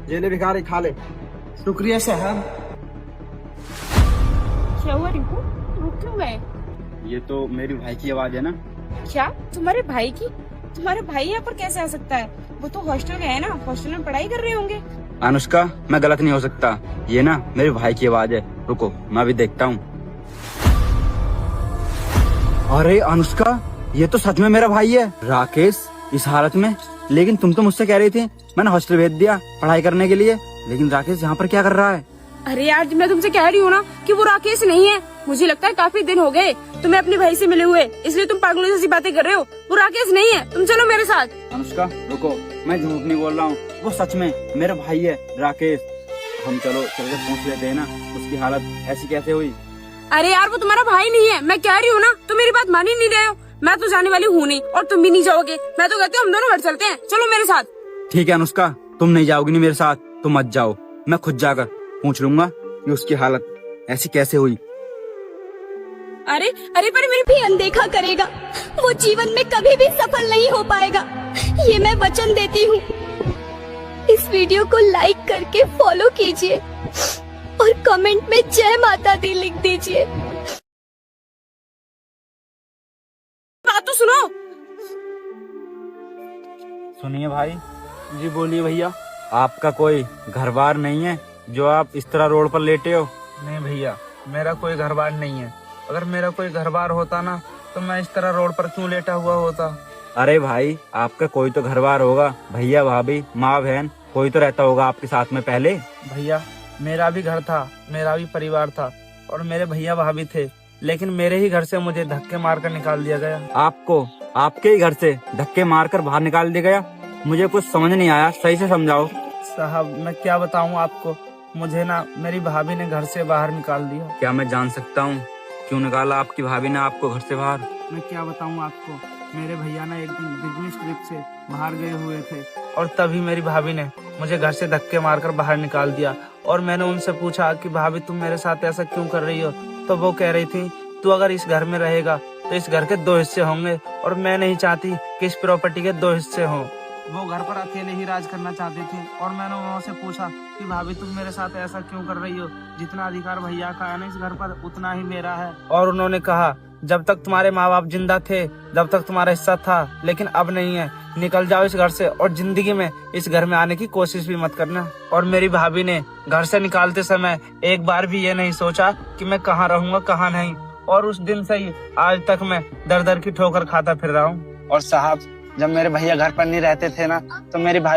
ये ले भिखारी, खा ले। शुक्रिया साहब। क्या हुआ रिंकू, रुक क्यों गए? ये तो मेरे भाई की आवाज है ना। क्या तुम्हारे भाई की? तुम्हारे भाई यहाँ पर कैसे आ सकता है? वो तो हॉस्टल में है ना, हॉस्टल में पढ़ाई कर रहे होंगे। अनुष्का, मैं गलत नहीं हो सकता, ये ना मेरे भाई की आवाज है। रुको मैं भी देखता हूँ। अरे अनुष्का, ये तो सच में मेरा भाई है। राकेश इस हालत में? लेकिन तुम तो मुझसे कह रही थी मैंने हॉस्टल भेज दिया पढ़ाई करने के लिए, लेकिन राकेश यहाँ पर क्या कर रहा है? अरे यार, मैं तुमसे कह रही हूँ ना कि वो राकेश नहीं है। मुझे लगता है काफी दिन हो गए तुम्हें अपने भाई से मिले हुए, इसलिए तुम पागलों जैसी बातें कर रहे हो। वो राकेश नहीं है, तुम चलो मेरे साथ। अनुष्का रुको, मैं झूठ नहीं बोल रहा हूँ, वो सच में मेरा भाई है राकेश। हम चलो चल के पूछ लेते हैं ना, उसकी हालत ऐसी कैसे हुई। अरे यार, वो तुम्हारा भाई नहीं है, मैं कह रही हूँ ना, तुम मेरी बात मान ही नहीं रहे हो। मैं तो जाने वाली हूँ नहीं और तुम भी नहीं जाओगे। मैं तो कहती हूँ हम दोनों घर चलते हैं, चलो मेरे साथ। ठीक है अनुष्का, तुम नहीं जाओगी नहीं मेरे साथ तो मत जाओ, मैं खुद जाकर पूछ लूंगा कि उसकी हालत ऐसी कैसे हुई। अरे अरे, पर मेरी भी अनदेखा करेगा, वो जीवन में कभी भी सफल नहीं हो पाएगा, ये मैं वचन देती हूँ। इस वीडियो को लाइक करके फॉलो कीजिए और कमेंट में जय माता दी लिख दीजिए। बात तो सुनो। सुनिए भाई। जी बोलिए भैया। आपका कोई घर बार नहीं है जो आप इस तरह रोड पर लेटे हो? नहीं भैया, मेरा कोई घर बार नहीं है। अगर मेरा कोई घर बार होता ना तो मैं इस तरह रोड पर क्यों लेटा हुआ होता। अरे भाई, आपका कोई तो घर बार होगा, भैया भाभी माँ बहन कोई तो रहता होगा आपके साथ में पहले। भैया मेरा भी घर था, मेरा भी परिवार था और मेरे भैया भाभी थे, लेकिन मेरे ही घर से मुझे धक्के मारकर निकाल दिया गया। आपको आपके ही घर से धक्के मारकर बाहर निकाल दिया गया? मुझे कुछ समझ नहीं आया, सही से समझाओ। साहब मैं क्या बताऊं आपको, मुझे ना मेरी भाभी ने घर से बाहर निकाल दिया। क्या मैं जान सकता हूँ क्यों निकाला आपकी भाभी ने आपको घर से बाहर? मैं क्या बताऊं आपको, मेरे भैया ना एक दिन बिजनेस ट्रिप से बाहर गए हुए थे और तभी मेरी भाभी ने मुझे घर से धक्के मारकर बाहर निकाल दिया। और मैंने उनसे पूछा कि भाभी तुम मेरे साथ ऐसा क्यों कर रही हो, तो वो कह रही थी तू अगर इस घर में रहेगा तो इस घर के 2 हिस्से होंगे और मैं नहीं चाहती कि इस प्रॉपर्टी के 2 हिस्से हों। वो घर पर अकेले ही राज करना चाहती थी और मैंने उनसे पूछा कि भाभी तुम मेरे साथ ऐसा क्यों कर रही हो, जितना अधिकार भैया का है ना इस घर पर उतना ही मेरा है। और उन्होंने कहा जब तक तुम्हारे माँ बाप जिंदा थे जब तक तुम्हारा हिस्सा था, लेकिन अब नहीं है, निकल जाओ इस घर से और जिंदगी में इस घर में आने की कोशिश भी मत करना। और मेरी भाभी ने घर से निकालते समय एक बार भी ये नहीं सोचा कि मैं कहाँ रहूंगा कहाँ नहीं, और उस दिन से ही आज तक मैं दर दर की ठोकर खाता फिर रहा हूँ। और साहब जब मेरे भैया घर पर नहीं रहते थे ना तो मेरी भाई